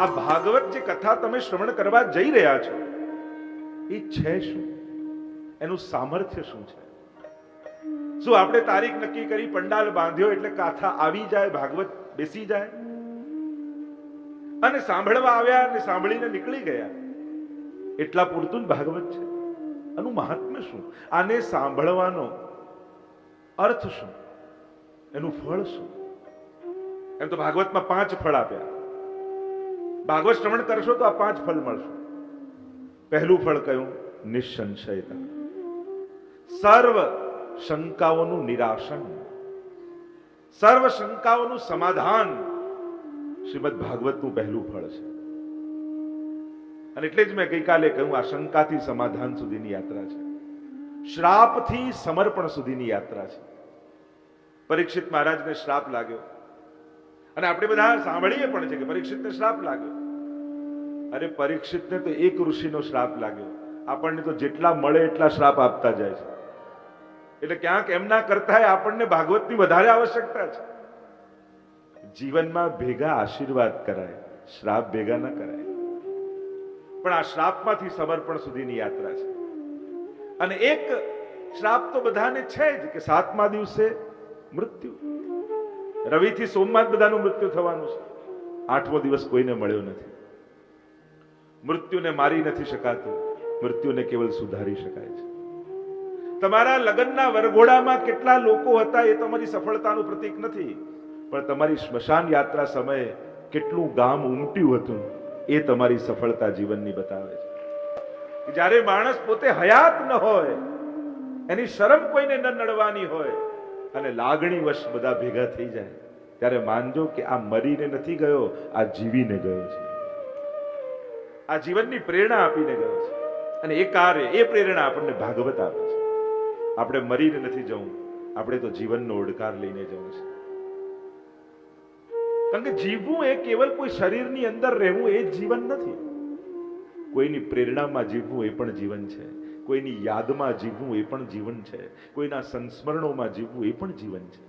આ ભાગવત જે કથા તમે શ્રવણ કરવા જઈ રહ્યા છો એ છે શું? એનું સામર્થ્ય શું છે? શું આપણે તારીખ નક્કી કરી, પંડાલ બાંધ્યો એટલે કથા આવી જાય, ભાગવત બેસી જાય અને સાંભળવા આવ્યા અને સાંભળીને નીકળી ગયા, એટલા પૂરતું જ ભાગવત છે? આનું મહાત્મ્ય શું? આને સાંભળવાનો અર્થ શું? એનું ફળ શું? એમ તો ભાગવતમાં 5 ફળ આપ્યા. ભાગવત શ્રવણ કરશો તો આ 5 ફળ મળશે. પહેલું ફળ કયું? નિસંશયતા, સર્વ શંકાઓનું નિરાશન, સર્વ શંકાઓનું સમાધાન શ્રીમદ ભાગવતનું પહેલું ફળ છે. અને એટલે જ મેં ગઈકાલે કહ્યું, આ શંકાથી સમાધાન સુધીની યાત્રા છે, શ્રાપથી સમર્પણ સુધીની યાત્રા છે. પરીક્ષિત મહારાજને શ્રાપ લાગ્યો અને આપણે બધા સાંભળીએ પણ છે કે પરીક્ષિતને શ્રાપ લાગ્યો. અરે પરીક્ષિતને તો એક ઋષિનો શ્રાપ લાગ્યો, આપણને તો જેટલા મળે એટલા શ્રાપ આપતા જાય છે. એટલે ક્યાંક એમના કરતા આપણને ભાગવતની વધારે આવશ્યકતા છે. જીવનમાં ભેગા આશીર્વાદ કરાય, શ્રાપ ભેગા ન કરાય. પણ આ શ્રાપમાંથી સમર્પણ સુધીની યાત્રા છે. અને એક શ્રાપ તો બધાને છે જ કે 7મા દિવસે મૃત્યુ. રવિથી સોમમાં જ બધાનું મૃત્યુ થવાનું છે. 8મો દિવસ કોઈને મળ્યો નથી. મૃત્યુને મારી નથી શકાતું, મૃત્યુને કેવલ સુધારી શકાય છે. તમારા લગ્નના વરઘોડામાં કેટલા લોકો હતા એ તમારી સફળતાનું પ્રતીક નથી, પણ તમારી સ્મશાન યાત્રા સમયે કેટલું ગામ ઉમટ્યું હતું એ તમારી સફળતા જીવનની બતાવે છે. જ્યારે માણસ પોતે હયાત ન હોય, એની શરમ કોઈને ન નડવાની હોય અને લાગણી વશ બધા ભેગા થઈ જાય, ત્યારે માનજો કે આ મરીને નથી ગયો, આ જીવીને ગયો છે. આ જીવનની પ્રેરણા આપીને ગયો છે. અને એ કાર્ય, એ પ્રેરણા આપણને ભાગવત આપે છે. આપણે મરીને નથી જવું, આપણે તો જીવનનો ઓડકાર લઈને જવું છે. કારણ કે જીવવું એ કેવલ કોઈ શરીરની અંદર રહેવું એ જ જીવન નથી. કોઈની પ્રેરણામાં જીવવું એ પણ જીવન છે, કોઈની યાદમાં જીવવું એ પણ જીવન છે, કોઈના સંસ્મરણોમાં જીવવું એ પણ જીવન છે.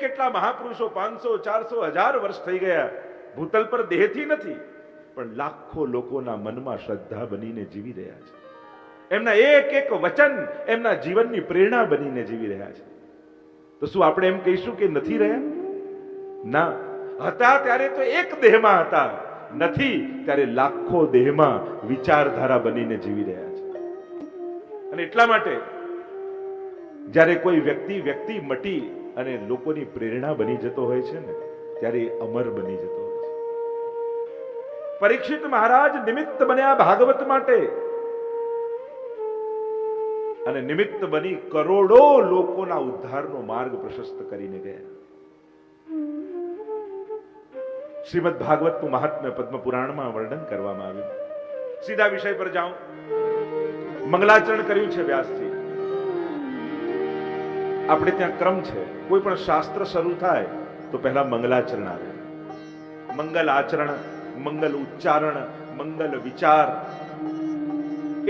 કેટલા મહાપુરુષો 500, 400, 1000 વર્ષ થઈ ગયા, ભૂતલ પર દેહથી નથી, પણ લાખો લોકોના મનમાં શ્રદ્ધા બનીને જીવી રહ્યા છે. એમના એક એક વચન એમના જીવનની પ્રેરણા બનીને જીવી રહ્યા છે. તો શું આપણે એમ કહીશું કે નથી રહ્યા? ના, હતા ત્યારે તો એક દેહમાં હતા, નથી ત્યારે લાખો દેહમાં વિચારધારા બનીને જીવી રહ્યા છે. અને એટલા માટે જ્યારે કોઈ વ્યક્તિ મટી અને લોકોની પ્રેરણા બની જતો હોય છે ને, ત્યારે એ અમર બની જતો હોય છે. પરીક્ષિત મહારાજ નિમિત્ત બન્યા ભાગવત માટે, અને નિમિત્ત બની કરોડો લોકોના ઉદ્ધારનો માર્ગ પ્રશસ્ત કરીને ગયા. શ્રીમદ ભાગવતનું મહાત્મ્ય પદ્મ પુરાણમાં વર્ણન કરવામાં આવ્યું. સીધા વિષય પર જાઉં. મંગલાચરણ કર્યું છે વ્યાસજી. આપણે ત્યાં ક્રમ છે, કોઈ પણ શાસ્ત્ર શરૂ થાય તો પહેલા મંગલાચરણ આવે. મંગલ આચરણ, મંગલ ઉચ્ચારણ, મંગલ વિચાર.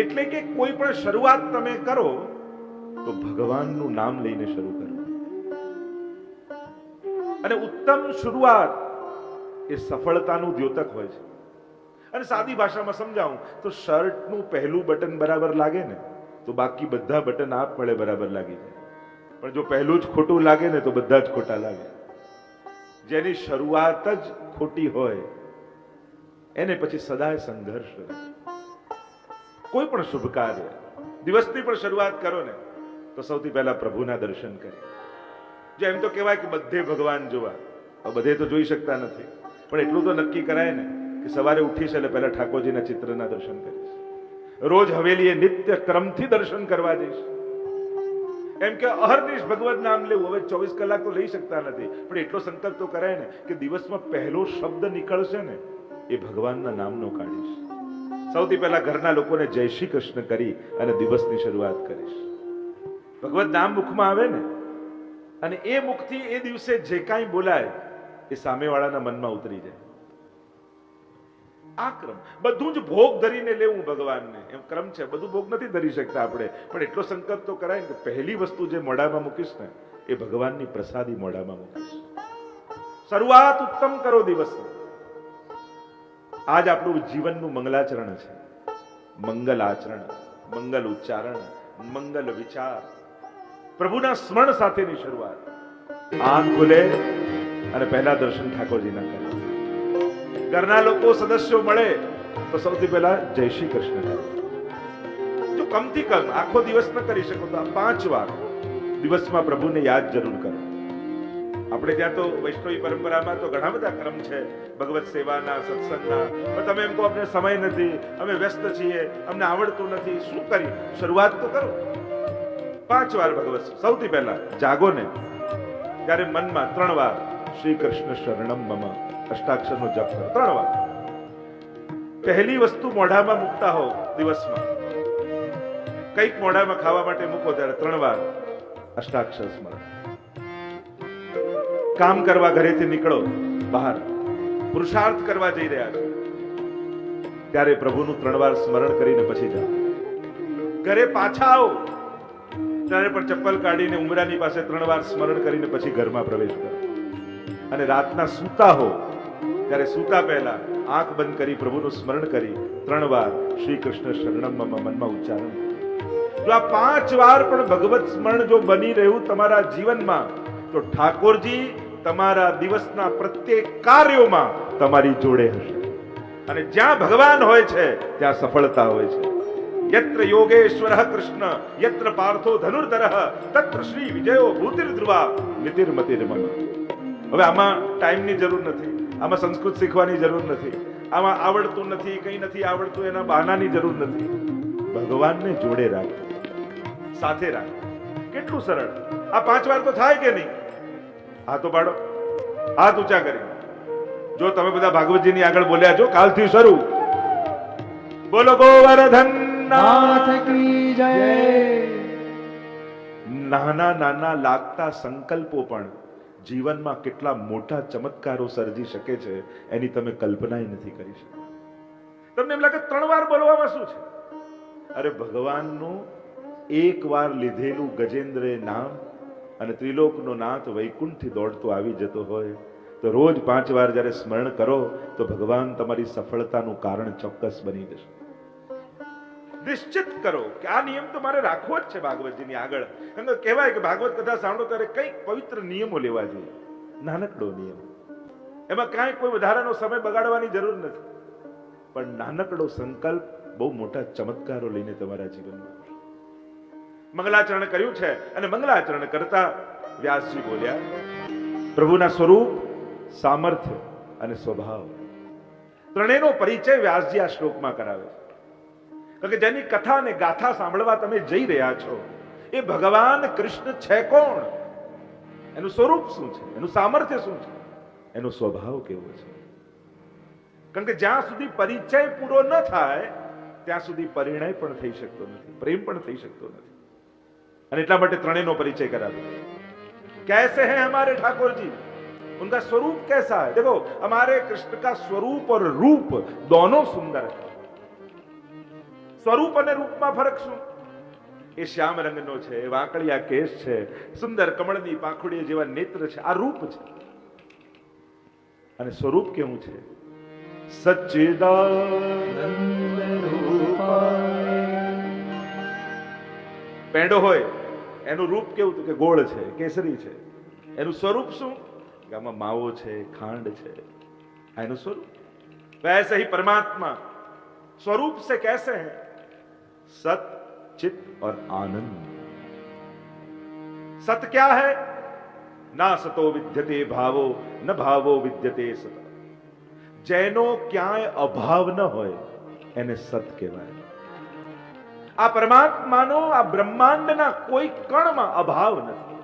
એટલે કે કોઈ પણ શરૂઆત તમે કરો તો ભગવાનનું નામ લઈને શરૂ કરો. અને ઉત્તમ શરૂઆત એ સફળતાનું દ્યોતક હોય છે. અને સાદી ભાષામાં સમજાવું તો શર્ટનું પહેલું બટન બરાબર લાગે ને તો બાકી બધા બટન આપમેળે બરાબર લાગી જાય. પણ જો પહેલું જ ખોટું લાગે ને તો બધા જ ખોટા લાગે. જેની શરૂઆત જ ખોટી હોય એને પછી સદાય સંઘર્ષ રહે. કોઈ પણ શુભ કાર્ય, દિવસની પણ શરૂઆત કરો ને તો સૌથી પહેલા પ્રભુના દર્શન કરે. જે એમ તો કહેવાય કે બધે ભગવાન જોવા, બધે તો જોઈ શકતા નથી, પણ એટલું તો નક્કી કરાય ને કે સવારે ઉઠીશ એટલે પહેલા ઠાકોરજીના ચિત્રના દર્શન કરીશ. રોજ હવેલીએ નિત્ય ક્રમથી દર્શન કરવા જઈશ. એમ કે અહર્નિશ ભગવત નામ લેવું. હવે 24 કલાક તો લઈ શકતા નથી, પણ એટલો સંકલ્પ તો કરાય ને કે દિવસમાં પહેલો શબ્દ નીકળશે ને એ ભગવાનના નામનો કાઢીશ. સૌથી પહેલા ઘરના લોકોને જય શ્રી કૃષ્ણ કરી અને દિવસની શરૂઆત કરીશ. ભગવત નામ મુખમાં આવે ને અને એ મુખથી એ દિવસે જે કાંઈ બોલાય એ સામેવાળાના મનમાં ઉતરી જાય. આ ક્રમ. બધું જ ભોગ ધરીને લેવું ભગવાનને, એમ ક્રમ છે. બધું ભોગ નથી ધરી શકતા આપણે, પણ એટલો સંકલ્પ તો કરાય ને કે પહેલી વસ્તુ જે મોઢામાં મૂકીશ ને એ ભગવાનની પ્રસાદી મોઢામાં મૂકીશ. શરૂઆત ઉત્તમ કરો દિવસની. આજ આપણું જીવનનું મંગલાચરણ છે. મંગલ આચરણ, મંગલ ઉચ્ચારણ, મંગલ વિચાર, પ્રભુના સ્મરણ સાથેની શરૂઆત. આંખ ખુલે અને પહેલા દર્શન ઠાકોરજીના કરે. ઘરના લોકો સદસ્યો મળે તો સૌથી પહેલા જય શ્રી કૃષ્ણ કહે. જો કમથી કમ આખો દિવસ ન કરી શકો તો આ 5 વાર દિવસમાં પ્રભુને યાદ જરૂર કરો. આપણે ત્યાં તો વૈષ્ણવી પરંપરામાં તો ઘણા બધા ક્રમ છે ભગવત સેવાના, સત્સંગના. પણ તમે એમ કહો અમને સમય નથી, અમે વ્યસ્ત છીએ, અમને આવડતું નથી, શું કરી? શરૂઆત તો કરો. 5 વાર ભગવત. સૌથી પહેલા જાગો ને ત્યારે મનમાં 3 વાર શ્રી કૃષ્ણ શરણમ મમ અષ્ટાક્ષરનો જપ કરો. 3 વાર. પહેલી વસ્તુ મોઢામાં મૂકતા હો દિવસમાં, કંઈક મોઢામાં ખાવા માટે મૂકો ત્યારે 3 વાર અષ્ટાક્ષર સ્મરણ. કામ કરવા ઘરેથી નીકળો બહાર, પુરુષાર્થ કરવા જઈ રહ્યા છો ત્યારે પ્રભુનું 3 વાર સ્મરણ કરીને પછી જાઓ. ઘરે પાછા આવો ત્યારે પણ ચપ્પલ કાઢીને ઉમરાની પાસે 3 વાર સ્મરણ કરીને પછી ઘરમાં પ્રવેશ કરો. અને રાતના સૂતા હો ત્યારે સૂતા પહેલા આંખ બંધ કરી પ્રભુનું સ્મરણ કરી 3 વાર શ્રી કૃષ્ણ શરણમ મમ મનમાં ઉચ્ચારણ. જો આ 5 વાર પણ ભગવત સ્મરણ જો બની રહ્યું તમારા જીવનમાં તો ઠાકોરજી તમારા દિવસના પ્રત્યેક કાર્યોમાં તમારી જોડે હશે. અને જ્યાં ભગવાન હોય છે ત્યાં સફળતા હોય છે. યત્ર યોગેશ્વરઃ કૃષ્ણ યત્ર પાર્થો ધનુર્ધરઃ તત્ર શ્રી વિજયો ભૂતિર્ધ્રુવા નીતિર્મતિર્મમ. હવે આમાં ટાઈમની જરૂર નથી, આમાં સંસ્કૃત શીખવાની જરૂર નથી, આમાં આવડતું નથી, કંઈ નથી આવડતું એના બહાનાની જરૂર નથી. ભગવાનને જોડે રાખો, સાથે રાખો. કેટલું સરળ! આ 5 વાર તો થાય કે નહીં? હાથ પાડો, હાથ ઊંચા કરી. જો તમે બધા ભાગવતજીની આગળ બોલ્યા છો, કાલથી શરૂ બોલો ગોવર્ધન નાથ કી જય. નાના નાના લાગતા સંકલ્પો પણ જીવનમાં કેટલા મોટા ચમત્કારો સર્જી શકે છે એની તમે કલ્પના નથી કરી શકતા. તમને એમ લાગે 3 વાર બોલવામાં શું છે? અરે ભગવાનનું 1 વાર લીધેલું ગજેન્દ્ર નામ અને ત્રિલોકનો નાથ વૈકુંઠથી દોડતો આવી જતો હોય તો રોજ 5 વાર જ્યારે સ્મરણ કરો તો ભગવાન તમારી સફળતાનું કારણ ચોક્કસ બની જશે. નિશ્ચિત કરો કે આ નિયમ તો મારે રાખવો જ છે ભાગવતજીની આગળ. એમ તો કહેવાય કે ભાગવત કથા સાંભળો ત્યારે કંઈક પવિત્ર નિયમો લેવા જોઈએ. નાનકડો નિયમ, એમાં કાંઈ કોઈ વધારાનો સમય બગાડવાની જરૂર નથી, પણ નાનકડો સંકલ્પ બહુ મોટા ચમત્કારો લઈને તમારા જીવનમાં. મંગલાચરણ કર્યું છે અને મંગલાચરણ કરતા વ્યાસજી બોલ્યા પ્રભુના સ્વરૂપ, સામર્થ્ય અને સ્વભાવ ત્રણેયનો પરિચય વ્યાસજી આ શ્લોકમાં કરાવે છે. કારણ કે જેની કથા અને ગાથા સાંભળવા તમે જઈ રહ્યા છો એ ભગવાન કૃષ્ણ છે કોણ, એનું સ્વરૂપ શું છે, એનું સામર્થ્ય શું છે, એનો સ્વભાવ કેવો છે. કારણ કે જ્યાં સુધી પરિચય પૂરો ન થાય ત્યાં સુધી પરિણય પણ થઈ શકતો નથી, પ્રેમ પણ થઈ શકતો નથી. અને એટલા માટે ત્રણેયનો પરિચય કરાવ્યો. कैसे हैं हमारे ठाकुर जी, उनका स्वरूप कैसा है? देखो हमारे कृष्ण का स्वरूप और रूप दोनों सुंदर है. સ્વરૂપ અને રૂપમાં ફરક શું? એ શ્યામ રંગનો છે, વાંકડિયા કેશ છે, સુંદર કમળની પાંખુડી જેવા નેત્ર છે, આ રૂપ છે. અને સ્વરૂપ કેવું છે? સચ્ચિદાનંદ રૂપાય. પેંડો હોય એનું રૂપ કેવું કે ગોળ છે, કેસરી છે. એનું સ્વરૂપ શું? કે આમાં માવો છે, ખાંડ છે, આ એનું સ્વરૂપ. वैसे ही परमात्मा स्वरूप से कैसे हैं? सत, चित और आनंद. सत क्या है? ना सतो विद्यते भावो न भावो विद्यते सत. જેનો ક્યાંય અભાવ ન હોય એને સત કહેવાય. આ પરમાત્માનો આ બ્રહ્માંડના કોઈ કણમાં અભાવ નથી.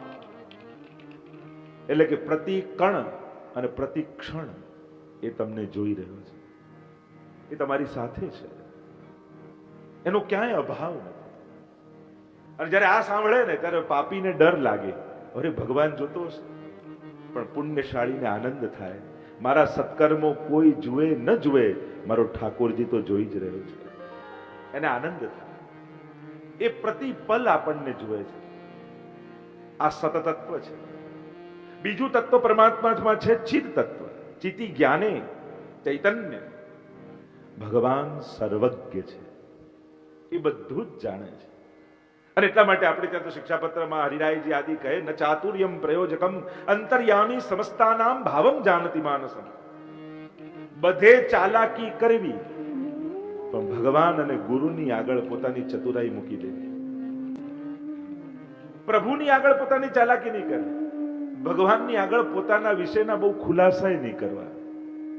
એટલે કે પ્રતિ કણ અને પ્રતિ ક્ષણ એ તમને જોઈ રહ્યો છે, એ તમારી સાથે છે, એનો ક્યાંય અભાવ નથી. અને જ્યારે આ સાંભળે ને ત્યારે પાપીને ડર લાગે, અરે ભગવાન જોતો હશે, પણ પુણ્યશાળીને આનંદ થાય, મારા સત્કર્મો કોઈ જુએ ન જુએ, મારો ઠાકોરજી તો જોઈ જ રહ્યો છે. એને આનંદ થાય. એ પ્રતિપલ આપણને જુએ છે. આ સતતત્વ છે. બીજું તત્વ પરમાત્મામાં છે ચિત તત્વ, ચિતિ જ્ઞાને ચૈતન્ય. ભગવાન સર્વજ્ઞ છે, એ બધું જ જાણે છે. અને એટલા માટે આપણે ત્યાં તો શિક્ષાપત્રમાં હરિરાયજી આદિ કહે, ન ચાતુર્યમ પ્રયોજકમ અંતર્યામી સમસ્તાનામ ભાવમ જાનતી માનસમ. બધે ચાલાકી કરવી પણ ભગવાન અને ગુરુની આગળ પોતાની ચતુરાઈ મૂકી દેવી. પ્રભુની આગળ પોતાની ચાલાકી નહીં કરવી, ભગવાનની આગળ પોતાના વિશેના બહુ ખુલાસા નહીં કરવા,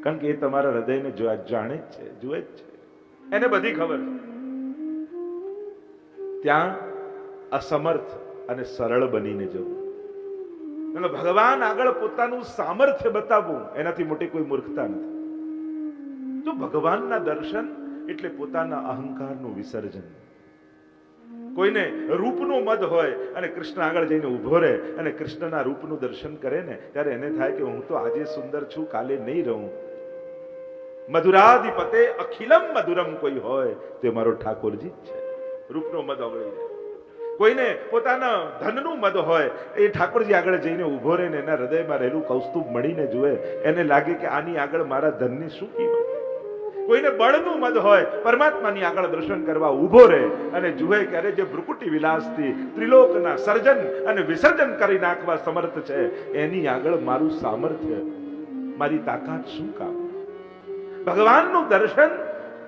કારણ કે એ તમારા હૃદયને જાણે જ છે, જુએ જ છે, એને બધી ખબર છે. ત્યાં અસમર્થ અને સરળ બનીને જવું. ભગવાન આગળ પોતાનું સામર્થ્ય બતાવવું એનાથી મોટી કોઈ મૂર્ખતા નથી. તો ભગવાનના દર્શન એટલે પોતાના અહંકારનું વિસર્જન. કોઈને રૂપનો મદ હોય અને કૃષ્ણ આગળ જઈને ઉભો રહે અને કૃષ્ણના રૂપનું દર્શન કરે ને, ત્યારે એને થાય કે હું તો આજે સુંદર છું, કાલે નહીં રહું. મધુરાધિપતે અખિલમ મધુરમ કોઈ હોય તે મારો ઠાકોરજી જ છે. રૂપનો મદ ઓગળી જાય. કોઈને પોતાના ધનનું મદ હોય, એ ઠાકોરજી આગળ જઈને ઉભો રહે ને એના હૃદયમાં રહેલું કૌસ્તુભ મળીને જુએ, એને લાગે કે આની આગળ મારા ધનની શું કિંમત. કોઈને બળનું મદ હોય, પરમાત્માની આગળ દર્શન કરવા ઉભો રહે અને જુએ કે અરે જે ભ્રુકુટી વિલાસથી ત્રિલોકના સર્જન અને વિસર્જન કરી નાખવા સમર્થ છે, એની આગળ મારું સામર્થ્ય, મારી તાકાત શું કામ. ભગવાનનું દર્શન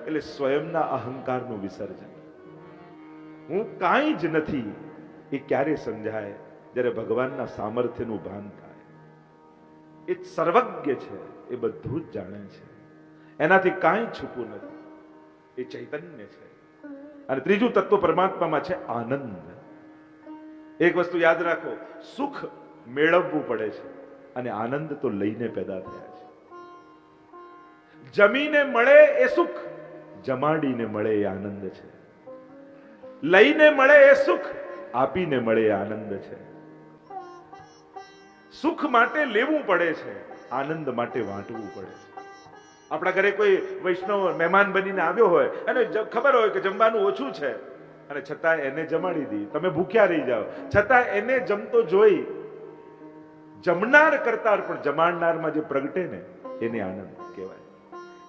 એટલે સ્વયંના અહંકારનું વિસર્જન. હું કાંઈ જ નથી એ ક્યારે સમજાય? જ્યારે ભગવાનના સામર્થ્યનું ભાન થાય. એ સર્વજ્ઞ છે, એ બધું જ જાણે છે, એનાથી કાંઈ છૂપું નથી, એ ચૈતન્ય છે. અને ત્રીજું તત્વ પરમાત્મામાં છે આનંદ. એક વસ્તુ યાદ રાખો, સુખ મેળવવું પડે છે અને આનંદ તો લઈને પેદા થયા છે. જમીને મળે એ સુખ, જમાડીને મળે એ આનંદ છે. લઈને મળે એ સુખ, આપીને મળે એ આનંદ છે. સુખ માટે લેવું પડે છે, આનંદ માટે વાંટવું પડે છે. આપણા ઘરે કોઈ વૈષ્ણવ મહેમાન બનીને આવ્યો હોય અને ખબર હોય કે જમવાનું ઓછું છે અને છતાં એને જમાડી દી, તમે ભૂખ્યા રહી જાઓ, છતાં એને જમતો જોઈ જમનાર કરતા પણ જમાડનારમાં જે પ્રગટે ને એને આનંદ કહેવાય.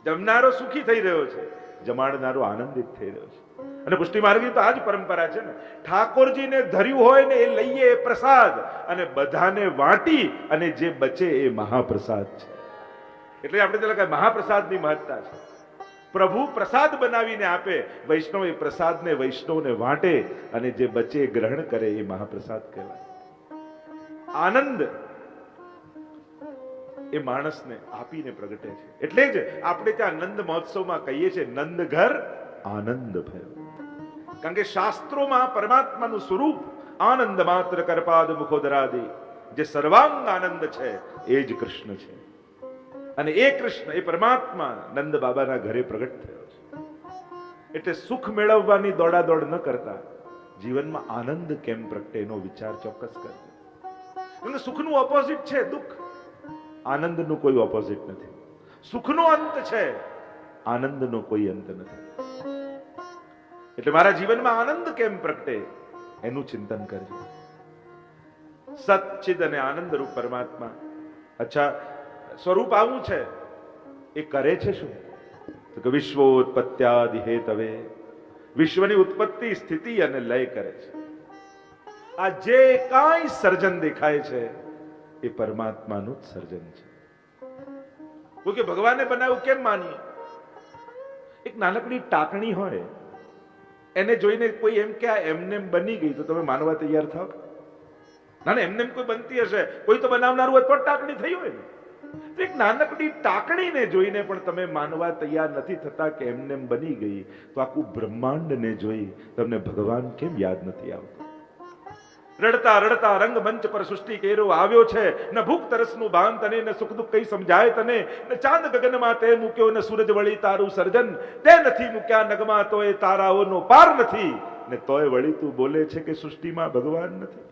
જમનારો સુખી થઈ રહ્યો છે, જમાડનારો આનંદિત થઈ રહ્યો છે. અને પુષ્ટિ માર્ગની તો આ જ પરંપરા છે ને, ઠાકોરજીને ધર્યું હોય ને એ લઈએ એ પ્રસાદ અને બધાને વાટી અને જે બચે એ મહાપ્રસાદ છે. એટલે આપણે તો મહાપ્રસાદની મહત્તા છે. પ્રભુ પ્રસાદ બનાવીને આપે, વૈષ્ણવ એ પ્રસાદને વૈષ્ણવને વાટે અને જે બચે ગ્રહણ કરે એ મહાપ્રસાદ કહેવાય. આનંદ એ માણસને આપીને પ્રગટે છે. એટલે જ આપણે ત્યાં નંદ મહોત્સવમાં કહીએ છીએ નંદ ઘર આનંદ ભયો. કારણ કે શાસ્ત્રોમાં પરમાત્માનું સ્વરૂપ આનંદ માત્ર કરપાદ મુખોદરાદિ, જે સર્વાંગ આનંદ છે એ જ કૃષ્ણ છે. અને એ કૃષ્ણ, એ પરમાત્મા નંદ બાબાના ઘરે પ્રગટ થયો છે. એટલે સુખ મેળવવાની દોડાદોડ ન કરતા જીવનમાં આનંદ કેમ પ્રગટે એનો વિચાર ચોક્કસ કરજો. કારણ કે સુખનું ઓપોઝિટ છે દુઃખ, આનંદનું કોઈ ઓપોઝિટ નથી. સુખનો અંત છે, આનંદનો કોઈ અંત નથી. એટલે મારા જીવનમાં આનંદ કેમ પ્રગટે એનું ચિંતન કરજો. સચ્ચિદ અને આનંદ રૂપ પરમાત્મા, અચ્છા સ્વરૂપ આવું છે, એ કરે છે શું? તો કે વિશ્વોત્પત્યાદિ હેતવે, વિશ્વની ઉત્પત્તિ સ્થિતિ અને લય કરે છે. આ જે કાંઈ સર્જન દેખાય છે એ પરમાત્માનું જ સર્જન છે. કે ભગવાને બનાવ્યું કેમ માનીએ? એક નાનકડી ટાકણી હોય, એને જોઈને કોઈ એમ કે આ એમને બની ગઈ તો તમે માનવા તૈયાર થાવ? ના, એમને કોઈ બનતી હશે, કોઈ તો બનાવનારું હોય તો ટાકણી થઈ હોય ને. એક નાનકડી ટાકણીને જોઈને પણ તમે માનવા તૈયાર નથી થતા કે એમને બની ગઈ, તો આખું બ્રહ્માંડને જોઈ તમને ભગવાન કેમ યાદ નથી આવતું? રડતા રડતા રંગમંચ પર સૃષ્ટિ કેરો આવ્યો છે, ન ભૂખ તરસનું ભાન તને, ન સુખ દુઃખ કઈ સમજાય તને, ન ચાંદ ગગનમાં તે મૂક્યો, ન સૂરજ વળી તારું સર્જન તે નથી મૂક્યા નગમાં, તો એ તારાઓનો પાર નથી, ને તોય વળી તું બોલે છે કે સૃષ્ટિમાં ભગવાન નથી.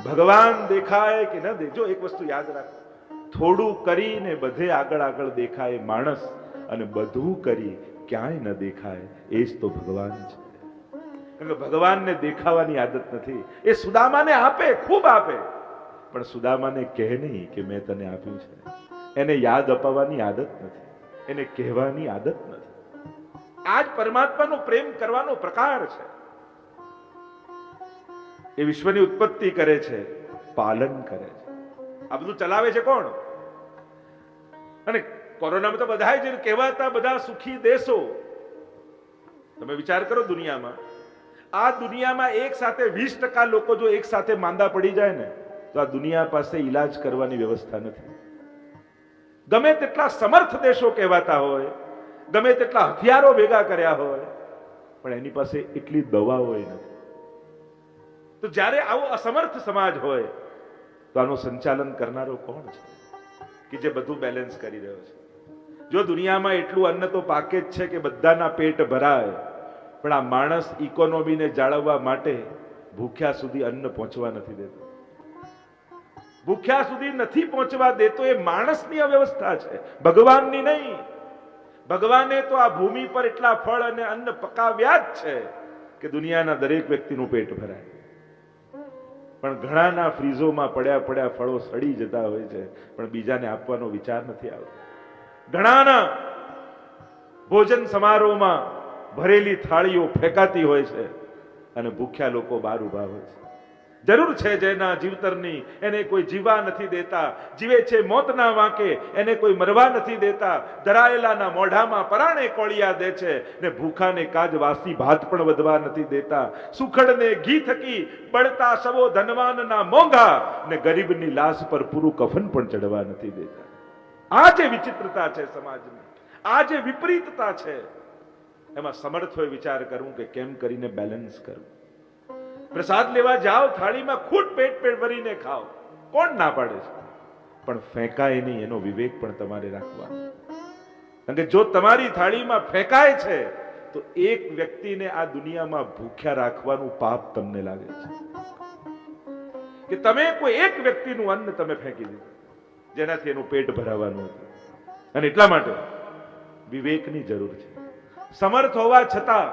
ભગવાન દેખાય કે ન દે, જો એક વસ્તુ યાદ રાખો, થોડું કરીને બધે આગળ આગળ દેખાય માણસ, અને બધું કરી ક્યાંય ન દેખાય એ જ તો ભગવાન છે. કારણ કે ભગવાનને દેખાવાની આદત નથી. એ સુદામાને આપે, ખૂબ આપે, પણ સુદામાને કહે નહીં કે મેં તને આપ્યું છે. એને યાદ અપાવવાની આદત નથી. એને કહેવાની આદત નથી. આ જ પરમાત્માનો પ્રેમ કરવાનો પ્રકાર છે. એ વિશ્વની ઉત્પત્તિ કરે છે, પાલન કરે છે. આ બધું ચલાવે છે કોણ? અને કોરોનામાં તો બધા જ કહેવાતા બધા સુખી દેશો. તમે વિચાર કરો, દુનિયામાં આ દુનિયામાં એક સાથે 20% લોકો જો એક સાથે માંદા પડી જાય ને તો આ દુનિયા પાસે ઈલાજ કરવાની વ્યવસ્થા નથી. ગમે તેટલા સમર્થ દેશો કહેવાતા હોય, ગમે તેટલા હથિયારો ભેગા કર્યા હોય, પણ એની પાસે એટલી દવાઓ નથી. તો જ્યારે આવો અસમર્થ સમાજ હોય તો આનું સંચાલન કરનારો કોણ છે કે જે બધું બેલેન્સ કરી રહ્યો છે? જો દુનિયામાં એટલું અન્ન તો પાકે જ છે કે બધાના પેટ ભરાય, પણ આ માણસ ઇકોનોમીને જાળવવા માટે ભૂખ્યા સુધી અન્ન પહોંચવા નથી દેતો. ભૂખ્યા સુધી નથી પહોંચવા દેતો. એ માણસની અવ્યવસ્થા છે, ભગવાનની નહીં. ભગવાને તો આ ભૂમિ પર એટલા ફળ અને અન્ન પકાવ્યા જ છે કે દુનિયાના દરેક વ્યક્તિનું પેટ ભરાય. પણ ઘણાના ફ્રીઝોમાં પડ્યા પડ્યા ફળો સડી જતા હોય છે, પણ બીજાને આપવાનો વિચાર નથી આવતો. ઘણાના ભોજન સમારોહમાં ભરેલી થાળીઓ ફેંકાતી હોય છે અને ભૂખ્યા લોકો બહાર ઉભા હોય છે. જરૂર છે જેના જીવતરની એને કોઈ જીવવા નથી દેતા, જીવે છે મોતના વાંકે એને કોઈ મરવા નથી દેતા, ધરાયેલાના મોઢામાં પરાણે કોળિયા દે છે ને ભૂખાને કાજ વાસી ભાત પણ વધવા નથી દેતા. સુખડને ઘી થકી બળતા સવો ધનવાનના મોંઘા ને ગરીબની લાશ પર પૂરું કફન પણ ચડવા નથી દેતા. આ જે વિચિત્રતા છે સમાજની, આ જે વિપરીતતા છે, એમાં સમર્થ હોય વિચાર કરવું કે કેમ કરીને બેલેન્સ કરવું. પ્રસાદ લેવા જાઓ, થાળીમાં ખૂટ પેટ ભરીને ખાઓ, કોણ ના પાડે છે? પણ ફેંકાય નહીં એનો વિવેક પણ તમારે રાખવાનો. કારણ કે જો તમારી થાળીમાં ફેંકાય છે તો એક વ્યક્તિને આ દુનિયામાં ભૂખ્યા રાખવાનું પાપ તમને લાગે છે કે તમે કોઈ એક વ્યક્તિનું અન્ન તમે ફેંકી દીધું જેનાથી એનું પેટ ભરાવાનું હતું. અને એટલા માટે વિવેકની જરૂર છે. સમર્થ હોવા છતાં,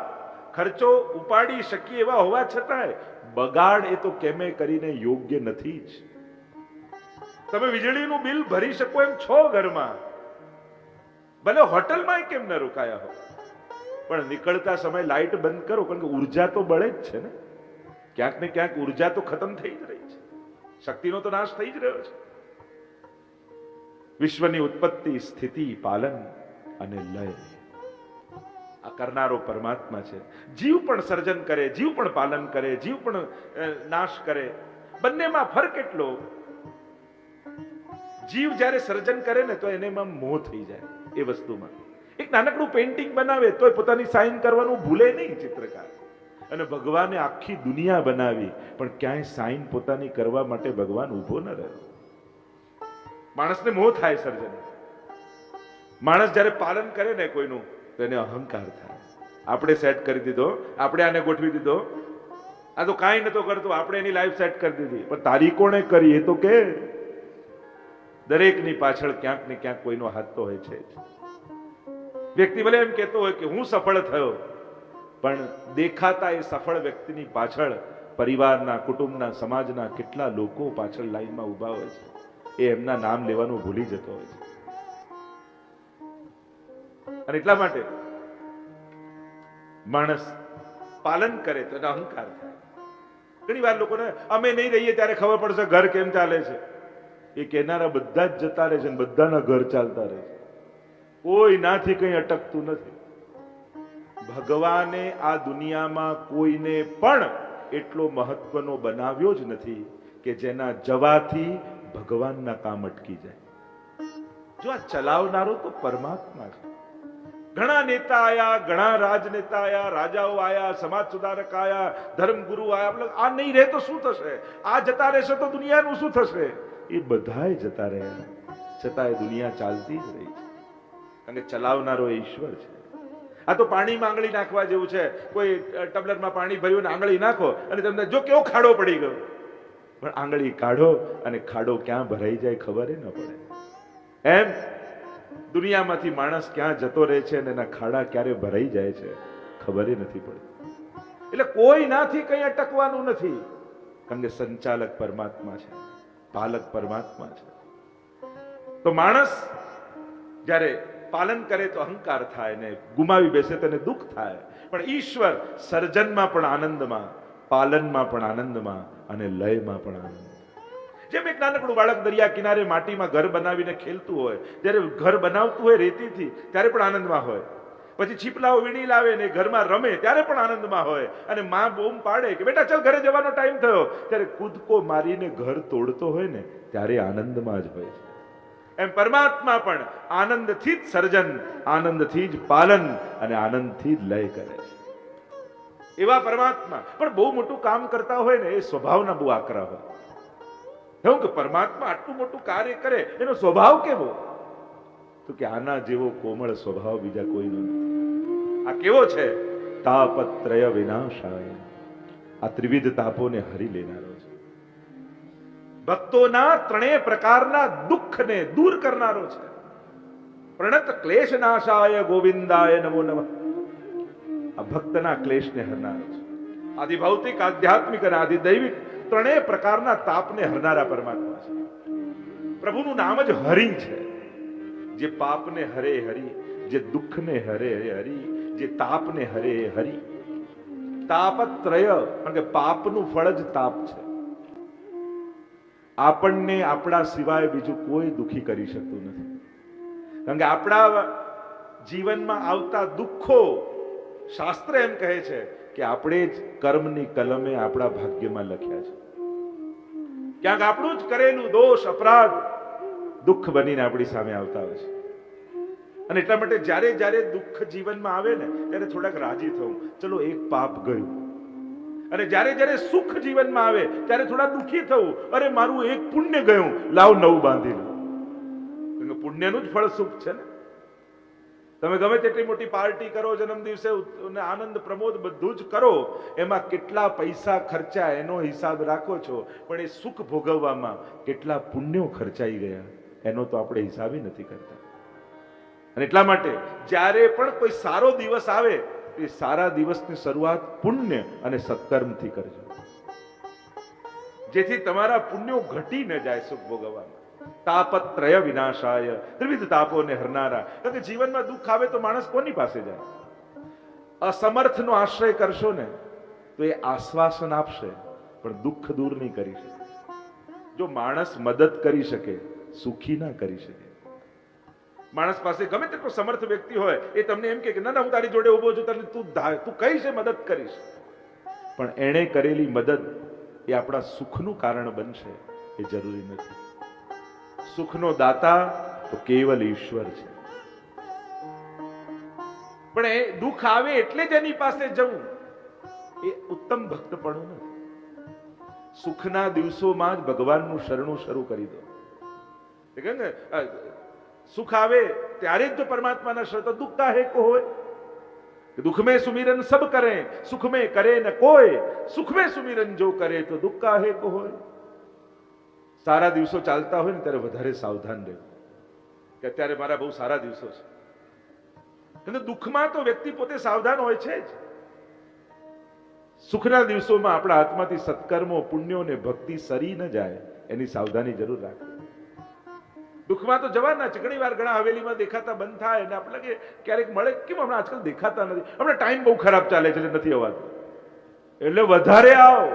ખર્ચો ઉપાડી શકીએ એવા હોવા છતાંય બગાડ એ તો કેમે કરીને યોગ્ય નથી જ. તમે વીજળીનું બિલ ભરી શકો એમ છો ઘરમાં, ભલે હોટલમાં કેમ ન રોકાયા હો, પણ નીકળતા સમય લાઈટ બંધ કરો, કારણ કે ઉર્જા તો બળે જ છે ને. ક્યાંક ને ક્યાંક ઉર્જા તો ખતમ થઈ જ રહી છે, શક્તિનો તો નાશ થઈ જ રહ્યો છે. વિશ્વની ઉત્પત્તિ, સ્થિતિ, પાલન અને લય આ કરનારો પરમાત્મા છે. જીવ પણ સર્જન કરે, જીવ પણ પાલન કરે, જીવ પણ નાશ કરે. બંનેમાં ફરક એટલો, જીવ જ્યારે સર્જન કરે ને તો એનેમાં મોહ થઈ જાય એ વસ્તુમાં. એક નાનકડું પેઇન્ટિંગ બનાવે તોય પોતાની સાઇન કરવાનું ભૂલે નહીં ચિત્રકાર. અને ભગવાને આખી દુનિયા બનાવી પણ ક્યાંય સાઇન પોતાની કરવા માટે ભગવાન ઉભો ન રહ્યો. માણસને મોહ થાય સર્જન. માણસ જ્યારે પાલન કરે ને કોઈનું તો એને અહંકાર થાય. આપણે સેટ કરી દીધો, આપણે આને ગોઠવી દીધો, આ તો કાંઈ નતો કરતો, આપણે એની લાઈફ સેટ કરી દીધી. પણ તારી કોણે કરી એ તો કે. દરેકની પાછળ ક્યાંક ને ક્યાંક કોઈનો હાથ તો હોય છે. વ્યક્તિ ભલે એમ કહેતો હોય કે હું સફળ થયો, પણ દેખાતા એ સફળ વ્યક્તિની પાછળ પરિવારના, કુટુંબના, સમાજના કેટલા લોકો પાછળ લાઈનમાં ઉભા હોય છે, એ એમના નામ લેવાનું ભૂલી જતો હોય છે. અને એટલા માટે માણસ પાલન કરે તો એનો અહંકાર થાય. ઘણી વાર લોકોને અમે નહીં રહીએ ત્યારે ખબર પડશે ઘર કેમ ચાલે છે. એ કહેનારા બધા જ જતા રહે છે અને બધાના ઘર ચાલતા રહે છે. કોઈ નાથી કંઈ અટકતું નથી. ભગવાને આ દુનિયામાં કોઈને પણ એટલો મહત્વનો બનાવ્યો જ નથી કે જેના જવાથી ભગવાનના કામ અટકી જાય. જો આ ચલાવનારો તો પરમાત્મા છે. ઘણા નેતા આયા, ઘણા રાજનેતા આયા, રાજાઓ આયા, સમાજ સુધારક આયા, ધર્મગુરુ આયા. આ નહીં રહે તો શું થશે? આ જતા રહેશે તો દુનિયાનું શું થશે? એ બધાય જતા રહ્યા, છતાં એ દુનિયા ચાલતી જ રહી છે. કારણ કે ચલાવનારો એ ઈશ્વર છે. આ તો પાણીમાં આંગળી નાખવા જેવું છે. કોઈ ટબલરમાં પાણી ભર્યું ને આંગળી નાખો અને તમને જો કેવો ખાડો પડી ગયો, પણ આંગળી કાઢો અને ખાડો ક્યાં ભરાઈ જાય ખબર ન પડે. એમ દુનિયામાંથી માણસ ક્યાં જતો રહે છે અને એના ખાડા ક્યારે ભરાઈ જાય છે ખબર નથી પડતી. એટલે કોઈ નાથી કંઈ અટકવાનું નથી, કારણ કે સંચાલક પરમાત્મા છે, પાલક પરમાત્મા છે. તો માણસ જ્યારે પાલન કરે તો અહંકાર થાય, ને ગુમાવી બેસે તેને દુઃખ થાય. પણ ઈશ્વર સર્જનમાં પણ આનંદમાં, પાલનમાં પણ આનંદમાં અને લયમાં પણ આનંદ. જેમ એક નાનકડું બાળક દરિયા કિનારે માટીમાં ઘર બનાવીને ખેલતું હોય, જ્યારે ઘર બનાવતું હોય રેતીથી ત્યારે પણ આનંદમાં હોય, પછી છીપલાઓ વીણી લાવે ને ઘરમાં રમે ત્યારે પણ આનંદમાં હોય, અને માં બૂમ પાડે કે બેટા ચાલ ઘરે જવાનો ટાઈમ થયો, ત્યારે કૂદકો મારીને ઘર તોડતો હોય ને ત્યારે આનંદમાં જ હોય છે. એમ પરમાત્મા પણ આનંદથી જ સર્જન, આનંદથી જ પાલન અને આનંદથી જ લય કરે છે. એવા પરમાત્મા પણ બહુ મોટું કામ કરતા હોય ને એ સ્વભાવના બહુ આકરા હોય. એવું કે પરમાત્મા આટલું મોટું કાર્ય કરે એનો સ્વભાવ કેવો? તો કે આના જેવો કોમળ સ્વભાવ બીજા કોઈનો નથી. આ કેવો છે? તાપત્રય વિનાશાય. આ ત્રિવિધ તાપોને હરી લેનારો છે. ભક્તોના ત્રણેય પ્રકારના દુઃખને દૂર કરનારો છે. પ્રણત ક્લેશ નાશાય ગોવિંદાય નમો નમઃ. આ ભક્તના ક્લેશને હરનારો છે. આદિ ભૌતિક, આધ્યાત્મિક અને આદિ દૈવિક ત્રણેય પ્રકારના તાપને હરનારા પરમાત્મા છે. પ્રભુનું નામ જ હરિ છે. જે પાપને હરે હરી, જે દુઃખને હરે હરી, જે તાપને હરે હરી. તાપત્રય કારણ કે પાપનું ફળ જ તાપ છે. આપણને આપણા સિવાય બીજું કોઈ દુઃખી કરી શકતું નથી. કારણ કે આપણા જીવનમાં આવતા દુઃખો, શાસ્ત્ર એમ કહે છે કે આપણે જ કર્મની કલમે આપણા ભાગ્યમાં લખ્યા છે. ક્યાંક આપણું જ કરેલું દોષ, અપરાધ દુઃખ બનીને આપણી સામે આવતા હોય છે. અને એટલા માટે જ્યારે જ્યારે દુઃખ જીવનમાં આવે ને ત્યારે થોડાક રાજી થવું, ચલો એક પાપ ગયું. અને જ્યારે જ્યારે સુખ જીવનમાં આવે ત્યારે થોડા દુઃખી થવું, અરે મારું એક પુણ્ય ગયું, લાવ નવું બાંધી લો. પુણ્યનું જ ફળ સુખ છે ને. તમે ગમે તેટલી મોટી પાર્ટી કરો, જન્મ દિવસે આનંદ પ્રમોદ બધું જ કરો, એમાં કેટલા પૈસા ખર્ચા એનો હિસાબ રાખો છો, પણ એ સુખ ભોગવવામાં કેટલા પુણ્યો ખર્ચાઈ ગયા એનો તો આપણે હિસાબ નથી કરતા. અને એટલા માટે જ્યારે પણ કોઈ સારો દિવસ આવે એ સારા દિવસની શરૂઆત પુણ્ય અને સત્કર્મથી કરજો, જેથી તમારા પુણ્યો ઘટી ન જાય સુખ ભોગવવામાં. તાપત્રય વિનાશાય, ત્રિવિધ તાપોને હરનારા. કારણ કે જીવનમાં દુઃખ આવે તો માણસ કોની પાસે જાય? અસમર્થનો આશ્રય કરશો ને તો એ આશ્વાસન આપશે પણ દુઃખ દૂર નહીં કરી શકે. જો માણસ મદદ કરી શકે, સુખી ના કરી શકે. માણસ પાસે ગમે તેટલો સમર્થ વ્યક્તિ હોય એ તમને એમ કે ના ના હું તારી જોડે ઉભો છું, તને તું કહીશ મદદ કરીશ, પણ એણે કરેલી મદદ એ આપણા સુખનું કારણ બનશે એ જરૂરી નથી. સુખનો દાતા તો કેવલ ઈશ્વર છે. પણ એ દુઃખ આવે એટલે જ એની પાસે જવું એ ઉત્તમ ભક્તપણું નથી. સુખના દિવસોમાં જ ભગવાનનું શરણું શરૂ કરી દો. સુખ આવે ત્યારે જ જો પરમાત્માના શરત, દુઃખ કાહે કો હોય, दुख में सुमिरन सब करें, सुख में करे न कोई, सुख में सुमिरन जो करे तो दुख काहे को હોય. સારા દિવસો ચાલતા હોય ને ત્યારે વધારે સાવધાન રહેવું કે અત્યારે મારા બહુ સારા દિવસો છે. અને દુઃખમાં તો વ્યક્તિ પોતે સાવધાન હોય છે જ. સુખના દિવસોમાં આપણા હાથમાંથી સત્કર્મો, પુણ્યો ને ભક્તિ સરી ન જાય એની સાવધાની જરૂર રાખવી. દુઃખમાં તો જવાના છે. ઘણી વાર ઘણા હવેલીમાં દેખાતા બંધ થાય અને આપણે લાગે ક્યારેક મળે, કેમ હમણાં આજકાલ દેખાતા નથી, હમણાં ટાઈમ બહુ ખરાબ ચાલે છે નથી અવાતું, એટલે વધારે આવો,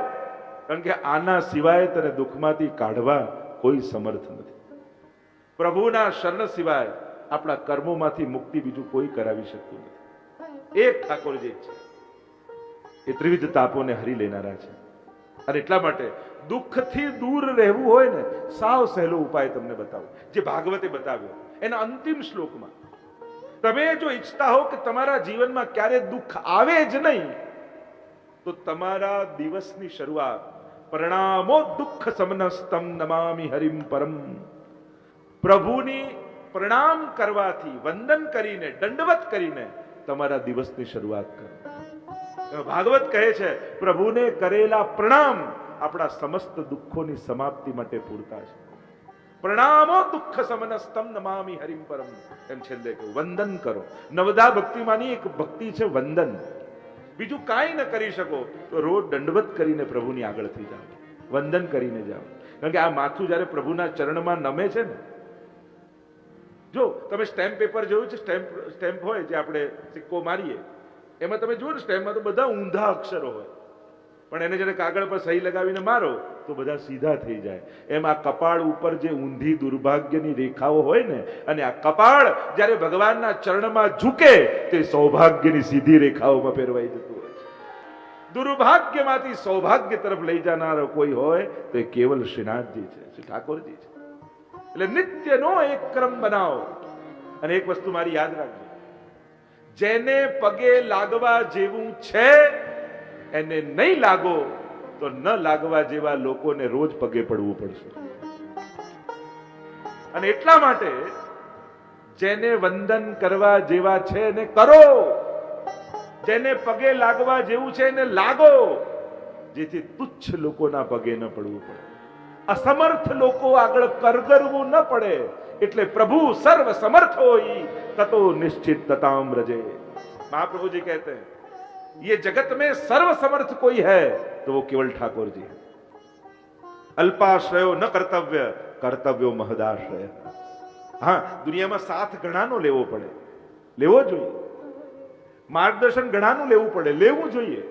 કારણ કે આના સિવાય તને દુઃખમાંથી કાઢવા કોઈ સમર્થ નથી. પ્રભુના શરણ સિવાય આપણા કર્મોમાંથી મુક્તિ બીજું કોઈ કરાવી શકતું નથી. એક ઠાકોરજી છે, એ ત્રિવિધ તાપોને હરી લેનારા છે. અને એટલા માટે દુઃખથી દૂર રહેવું હોય ને, સાવ સહેલો ઉપાય તમને બતાવું, જે ભાગવતે બતાવ્યો એના અંતિમ શ્લોકમાં. તમે જો ઈચ્છતા હો કે તમારા જીવનમાં ક્યારે દુઃખ આવે જ નહીં, તો તમારા દિવસની શરૂઆત પ્રણામો દુઃખ સમનસ્તમ નમામિ હરિમ પરમ, પ્રભુની પ્રણામ કરવાથી, વંદન કરીને, દંડવત કરીને તમારા દિવસની શરૂઆત કરો. ભાગવત કહે છે પ્રભુને કરેલા પ્રણામ આપણા સમસ્ત દુઃખોની સમાપ્તિ માટે પૂરતા છે. પ્રણામો દુઃખ સમનસ્તમ નમામિ હરિમ પરમ, એમ છેલ્લે કહ્યું વંદન કરો. નવદા ભક્તિમાંની એક ભક્તિ છે વંદન. બીજું કાંઈ ન કરી શકો તો રોજ દંડવત કરીને પ્રભુની આગળથી જાઓ, વંદન કરીને જાઓ. કારણ કે આ માથું જયારે પ્રભુના ચરણમાં નમે છે ને, જો તમે સ્ટેમ્પ પેપર જોયું છે, સ્ટેમ્પ હોય જે આપણે સિક્કો મારીએ, એમાં તમે જુઓ ને સ્ટેમ્પમાં તો બધા ઊંધા અક્ષરો હોય, પણ એને જ્યારે કાગળ પર સહી લગાવીને મારો તો બધા સીધા થઈ જાય. એમ આ કપાળ ઉપર જે ઊંધી દુર્ભાગ્યની રેખાઓ હોય ને, અને આ કપાળ જ્યારે ભગવાનના ચરણમાં ઝૂકે તે સૌભાગ્યની સીધી રેખાઓમાં ફેરવાઈ જતું હોય છે. દુર્ભાગ્યમાંથી સૌભાગ્ય તરફ લઈ જનારો કોઈ હોય તો એ કેવલ શ્રીનાથજી છે, શ્રી ઠાકોરજી છે. એટલે નિત્યનો એક ક્રમ બનાવો. અને એક વસ્તુ મારી યાદ રાખજો, જેને પગે લાગવા જેવું છે એને નહીં લાગો તો ન લાગવા જેવા લોકોને રોજ પગે પડવું પડશે. અને એટલા માટે જેને વંદન કરવા જેવા છે એને કરો, જેને પગે લાગવા જેવું છે એને લાગો, જેથી તુચ્છ લોકોના પગે ન પડવું પડે, અસમર્થ લોકો આગળ કરગરવું ન પડે. એટલે પ્રભુ સર્વ સમર્થ હોય તતો નિશ્चित तताम रजे. महाप्रभु जी कहते हैं ये जगत में सर्व समर्थ कोई है तो वो केवल ठाकुर जी है. अल्पाश्रयो न कर्तव्य, कर्तव्यो महदाश्रय. हाँ, दुनियाમાં સાથ ઘણાનો લેવો પડે, લેવો જોઈએ. માર્ગદર્શન ઘણાનું લેવું પડે, લેવું જોઈએ.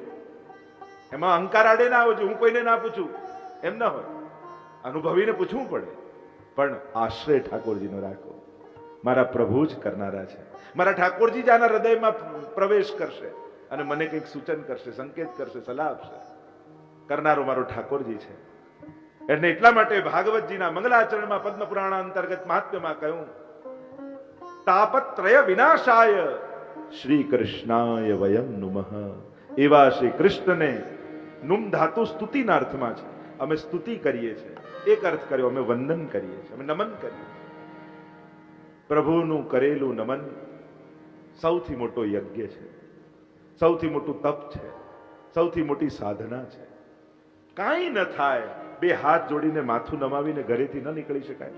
એમાં અહંકાર આડે ના આવજો, હું કોઈને ના પૂછું એમ ના હોય, અનુભવીને પૂછવું પડે. પણ આશ્રય ઠાકોરજીનો રાખો. મારા પ્રભુ જ કરનારા છે, મારા ઠાકોરજી જ આના હૃદયમાં પ્રવેશ કરશે અને મને કંઈક સૂચન કરશે, સંકેત કરશે, સલાહ આપશે. કરનારો મારો ઠાકોરજી છે. એટલે એટલા માટે ભાગવતજીના મંગલાચરણમાં પદ્મ પુરાણ અંતર્ગત મહાત્મ્યમાં કહ્યું, તાપત્રય વિનાશાય શ્રી કૃષ્ણાય વયમ નુમઃ. એવા શ્રી કૃષ્ણને, નુમ ધાતુ સ્તુતિના અર્થમાં છે, અમે સ્તુતિ કરીએ છીએ. એક અર્થ કર્યો, અમે વંદન કરીએ છીએ, અમે નમન કરીએ. પ્રભુનું કરેલું નમન સૌથી મોટો યજ્ઞ છે, સૌથી મોટું તપ છે, સૌથી મોટી સાધના છે. કાંઈ ન થાય, બે હાથ જોડીને માથું નમાવીને ઘરેથી ન નીકળી શકાય.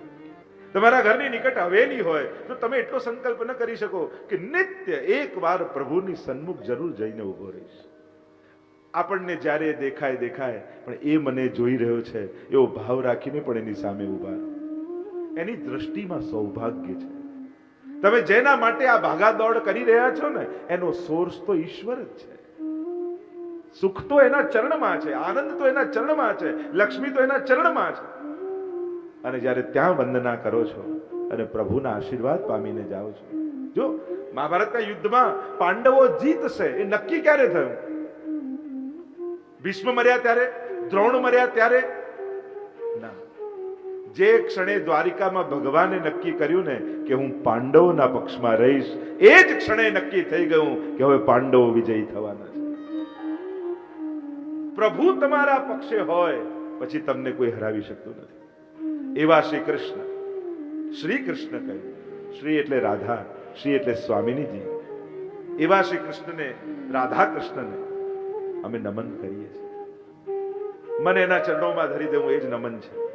તમારા ઘરની નિકટ હવેલી હોય તો તમે એટલો સંકલ્પ ન કરી શકો કે નિત્ય એક વાર પ્રભુની સન્મુખ જરૂર જઈને ઉભો રહીશ. આપણને જ્યારે દેખાય દેખાય, પણ એ મને જોઈ રહ્યો છે એવો ભાવ રાખીને પણ એની સામે ઉભા રહો. એની દ્રષ્ટિમાં સૌભાગ્ય છે. તમે જેના માટે આ ભાગાદોડ કરી રહ્યા છો ને, એનો સોર્સ તો ઈશ્વર જ છે. સુખ તો એના ચરણમાં છે, આનંદ તો એના ચરણમાં છે, લક્ષ્મી તો એના ચરણમાં છે. અને જ્યારે ત્યાં વંદના કરો છો અને પ્રભુના આશીર્વાદ પામીને જાઓ છો. જો મહાભારતના યુદ્ધમાં પાંડવો જીતશે એ નક્કી ક્યારે થયું? ભીષ્મ મર્યા ત્યારે, દ્રોણ મર્યા ત્યારે ના. જે ક્ષણે દ્વારિકામાં ભગવાને નક્કી કર્યું ને કે હું પાંડવોના પક્ષમાં રહીશ, એ જ ક્ષણે નક્કી થઈ ગયું કે હવે પાંડવો વિજયી થવાના છે. પ્રભુ તમારા પક્ષે હોય પછી તમને કોઈ હરાવી શકતું નથી. એવા શ્રી કૃષ્ણ, શ્રી કૃષ્ણ કહ્યું. શ્રી એટલે રાધા, શ્રી એટલે સ્વામિનીજી. એવા શ્રી કૃષ્ણને, રાધા કૃષ્ણને અમે નમન કરીએ છીએ. મને એના ચરણોમાં ધરી દેવું એ જ નમન છે.